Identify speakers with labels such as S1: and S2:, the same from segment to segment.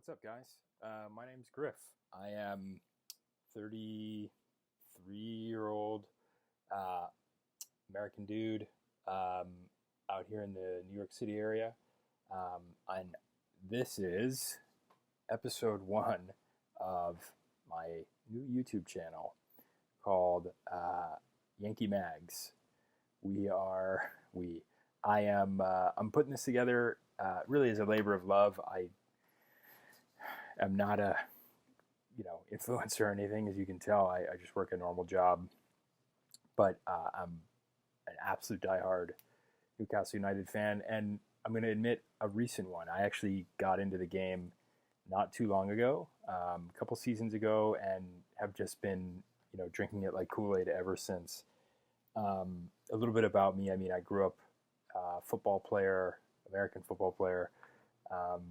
S1: What's up, guys? My name's Griff. I am 33-year-old uh, American dude out here in the New York City area. And this is episode one of my new YouTube channel called Yankee Mags. I'm putting this together really as a labor of love. I'm not a influencer or anything, as you can tell. I just work a normal job, but I'm an absolute diehard Newcastle United fan, and I'm going to admit a recent one. I actually got into the game not too long ago, a couple seasons ago, and have just been drinking it like Kool-Aid ever since. A little bit about me. I mean, I grew up football player, American football player. Um,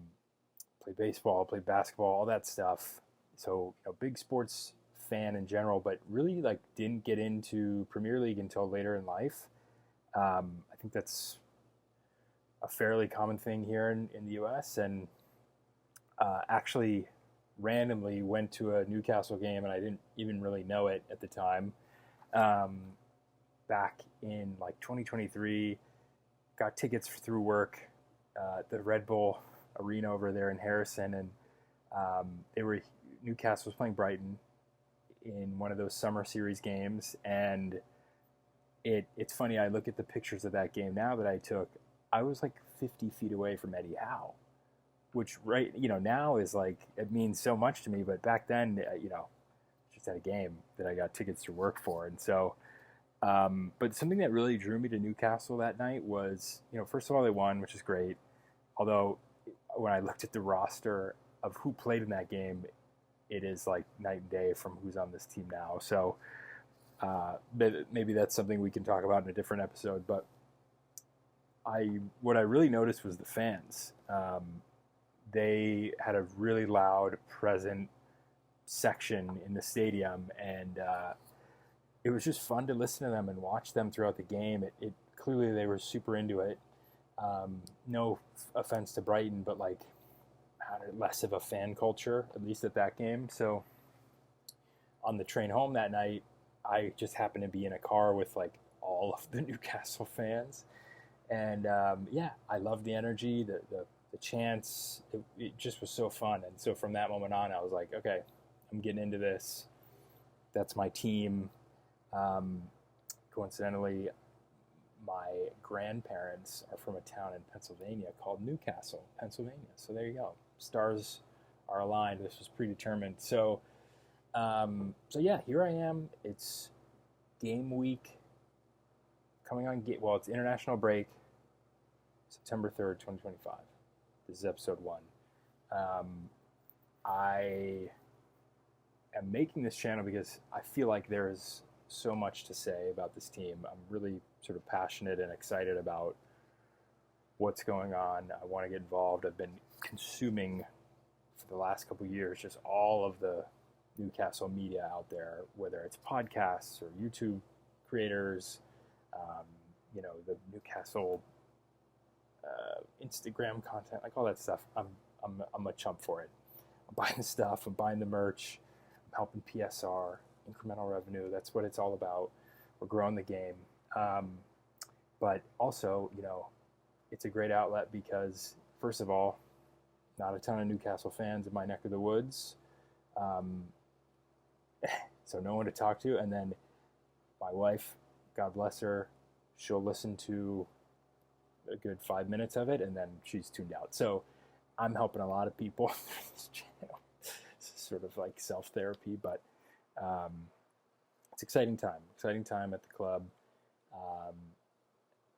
S1: Played baseball, played basketball, all that stuff. So, big sports fan in general, but really like didn't get into Premier League until later in life. I think that's a fairly common thing here in the U.S. And actually randomly went to a Newcastle game, and I didn't even really know it at the time. Um, Back in like 2023, got tickets through work at the Red Bull Arena over there in Harrison, and Newcastle was playing Brighton in one of those summer series games, and it's funny. I look at the pictures of that game now that I took. I was like 50 feet away from Eddie Howe, which now is like, it means so much to me, but back then just at a game that I got tickets to work for. And so but something that really drew me to Newcastle that night was, first of all, they won, which is great. Although when I looked at the roster of who played in that game, it is like night and day from who's on this team now. So maybe that's something we can talk about in a different episode. But what I really noticed was the fans. They had a really loud, present section in the stadium, and it was just fun to listen to them and watch them throughout the game. It clearly they were super into it. No offense to Brighton, but like less of a fan culture, at least at that game. So on the train home that night, I just happened to be in a car with like all of the Newcastle fans, and I loved the energy, the chants. It just was so fun. And so from that moment on, I was like, okay, I'm getting into this. That's my team. Coincidentally, my grandparents are from a town in Pennsylvania called Newcastle, Pennsylvania. So there you go. Stars are aligned. This was predetermined. So yeah, here I am. It's game week coming on. Well, it's international break, September 3rd, 2025. This is episode one. I am making this channel because I feel like there's so much to say about this team. I'm really sort of passionate and excited about what's going on. I want to get involved. I've been consuming for the last couple of years just all of the Newcastle media out there, whether it's podcasts or YouTube creators, the Newcastle Instagram content, like all that stuff. I'm a chump for it. I'm buying the stuff. I'm buying the merch. I'm helping PSR, incremental revenue. That's what it's all about. We're growing the game. But also, it's a great outlet because, first of all, not a ton of Newcastle fans in my neck of the woods. So no one to talk to. And then my wife, God bless her, she'll listen to a good 5 minutes of it, and then she's tuned out. So I'm helping a lot of people through this channel. It's sort of like self-therapy, but it's exciting time at the club.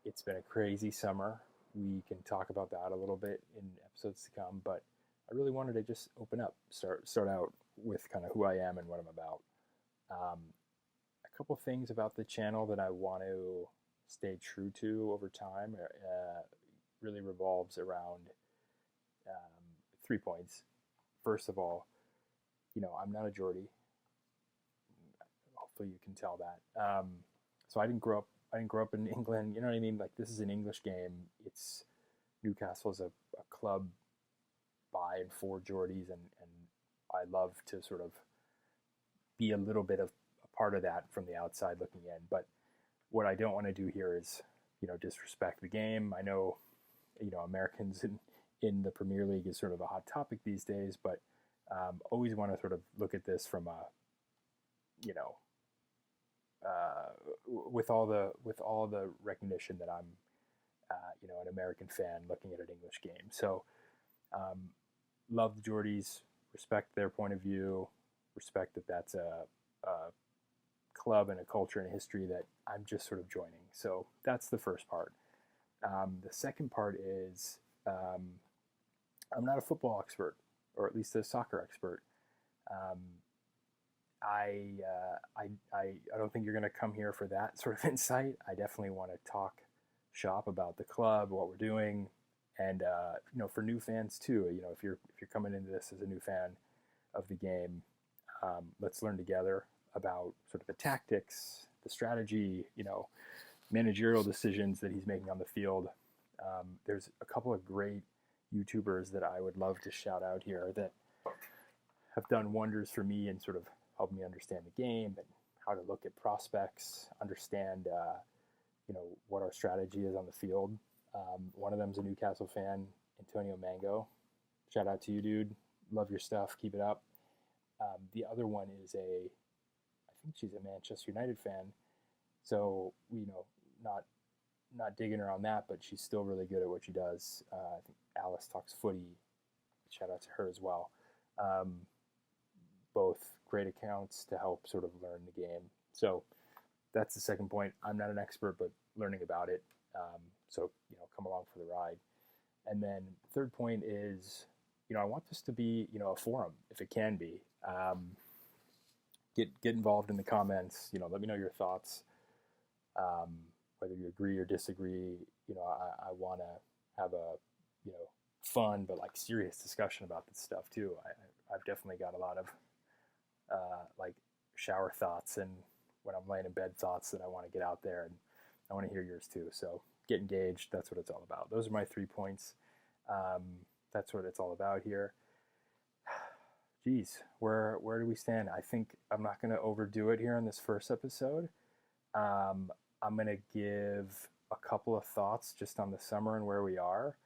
S1: It's been a crazy summer. We can talk about that a little bit in episodes to come, but I really wanted to just open up, start out with kind of who I am and what I'm about. A couple things about the channel that I want to stay true to over time really revolves around 3 points. First of all, I'm not a Geordie. Hopefully you can tell that. So I didn't grow up in England. You know what I mean? Like, this is an English game. It's Newcastle is a club by and for Geordies, and I love to sort of be a little bit of a part of that from the outside looking in. But what I don't want to do here is, disrespect the game. I know, Americans in the Premier League is sort of a hot topic these days, but always want to sort of look at this from a, with all the recognition that I'm, an American fan looking at an English game. So love the Geordies, respect their point of view, respect that that's a club and a culture and a history that I'm just sort of joining. So that's the first part. The second part is I'm not a football expert, or at least a soccer expert. I don't think you're going to come here for that sort of insight. I definitely want to talk shop about the club, what we're doing, and for new fans too. If you're coming into this as a new fan of the game, let's learn together about sort of the tactics, the strategy, managerial decisions that he's making on the field. There's a couple of great YouTubers that I would love to shout out here that have done wonders for me and sort of helped me understand the game and how to look at prospects, understand, what our strategy is on the field. One of them is a Newcastle fan, Antonio Mango. Shout out to you, dude. Love your stuff. Keep it up. The other one is I think she's a Manchester United fan. So, not digging her on that, but she's still really good at what she does. I think Alice Talks Footy. Shout out to her as well. Both great accounts to help sort of learn the game. So that's the second point. I'm not an expert, but learning about it. So, come along for the ride. And then third point is, I want this to be, a forum, if it can be. Get involved in the comments. Let me know your thoughts. Whether you agree or disagree, I want to have a, fun but like serious discussion about this stuff too. I've definitely got a lot of like shower thoughts and when I'm laying in bed thoughts that I want to get out there, and I want to hear yours too. So get engaged. That's what it's all about. Those are my 3 points. That's what it's all about here. Geez, where do we stand? I think I'm not going to overdo it here in this first episode. I'm going to give a couple of thoughts just on the summer and where we are.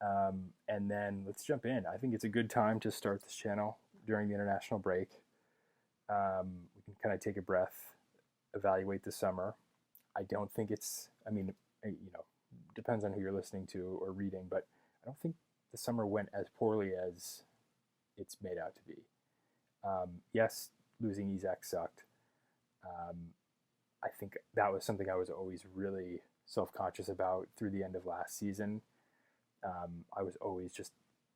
S1: And then let's jump in. I think it's a good time to start this channel during the international break. We can kind of take a breath, evaluate the summer. I don't think depends on who you're listening to or reading, but I don't think the summer went as poorly as it's made out to be. Yes, losing Isak sucked. I think that was something I was always really self-conscious about through the end of last season. I was always just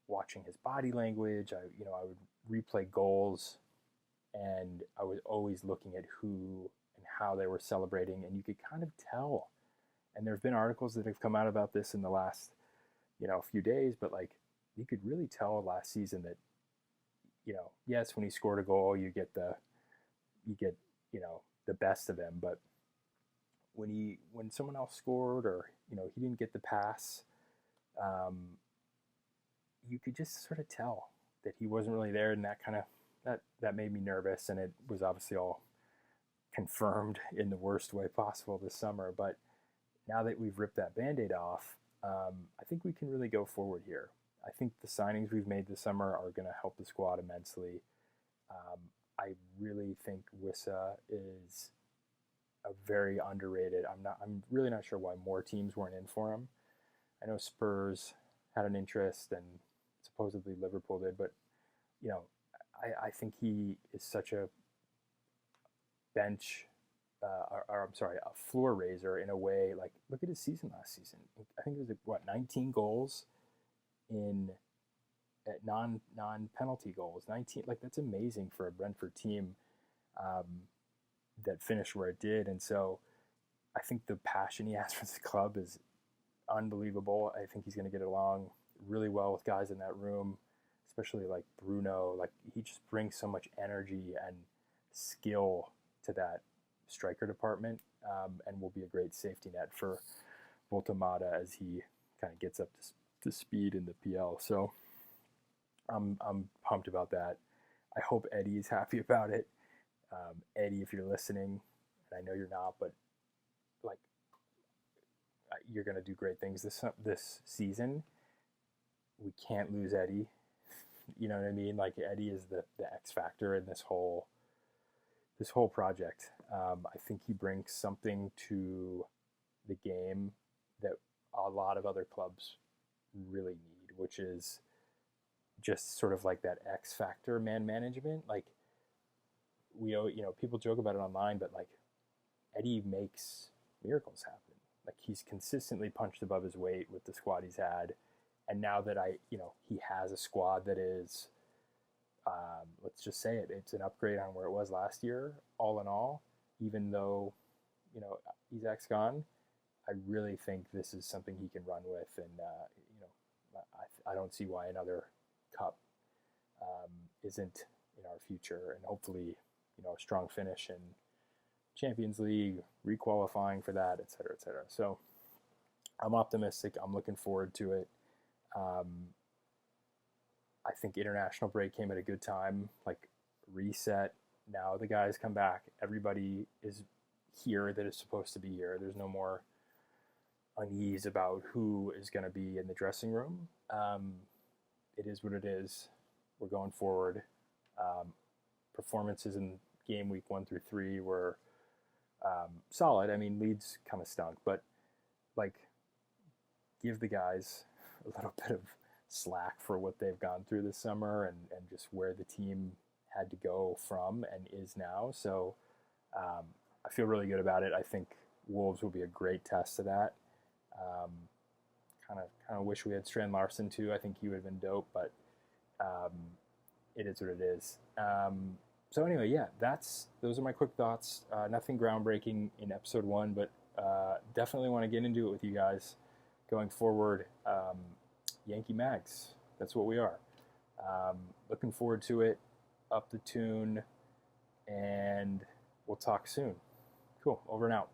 S1: watching his body language. I would replay goals, and I was always looking at who and how they were celebrating, and you could kind of tell. And there have been articles that have come out about this in the last, few days, but like you could really tell last season that, yes, when he scored a goal, you get the best of him, but when someone else scored or he didn't get the pass, you could just sort of tell that he wasn't really there, and that made me nervous, and it was obviously all confirmed in the worst way possible this summer. But now that we've ripped that Band-Aid off, I think we can really go forward here. I think the signings we've made this summer are going to help the squad immensely. I really think Wissa is a very underrated. I'm really not sure why more teams weren't in for him. I know Spurs had an interest and supposedly Liverpool did, but I think he is such a bench, a floor raiser in a way. Like, look at his season last season. I think it was 19 goals at non-penalty goals. 19, like that's amazing for a Brentford team that finished where it did. And so I think the passion he has for the club is unbelievable. I think he's going to get along really well with guys in that room, especially like Bruno. Like, he just brings so much energy and skill to that striker department, and will be a great safety net for Voltamata as he kind of gets up to speed in the PL. So I'm pumped about that. I hope Eddie is happy about it. Eddie, if you're listening, and I know you're not, but like you're gonna do great things this season. We can't lose Eddie. You know what I mean? Like Eddie is the X factor in this whole project. I think he brings something to the game that a lot of other clubs really need, which is just sort of like that X factor man management. Like people joke about it online, but like Eddie makes miracles happen. Like he's consistently punched above his weight with the squad he's had, and now that he has a squad that is, let's just say it's an upgrade on where it was last year. All in all, even though Isaac's gone, I really think this is something he can run with, and I don't see why another cup isn't in our future, and hopefully, a strong finish in Champions League, requalifying for that, et cetera, et cetera. So I'm optimistic. I'm looking forward to it. Um, I think international break came at a good time, like reset. Now the guys come back. Everybody is here that is supposed to be here. There's no more unease about who is going to be in the dressing room. It is what it is. We're going forward. Performances in game week 1 through 3 were solid. I mean, Leeds kind of stunk, but like, give the guys a little bit of slack for what they've gone through this summer and just where the team had to go from and is now. So I feel really good about it. I think Wolves will be a great test of that. Kind of wish we had Strand Larson too. I think he would have been dope, but it is what it is. So anyway, yeah, those are my quick thoughts. Nothing groundbreaking in episode 1, but definitely want to get into it with you guys going forward. Yankee Mags, that's what we are. Looking forward to it. Up the tune, and we'll talk soon. Cool. Over and out.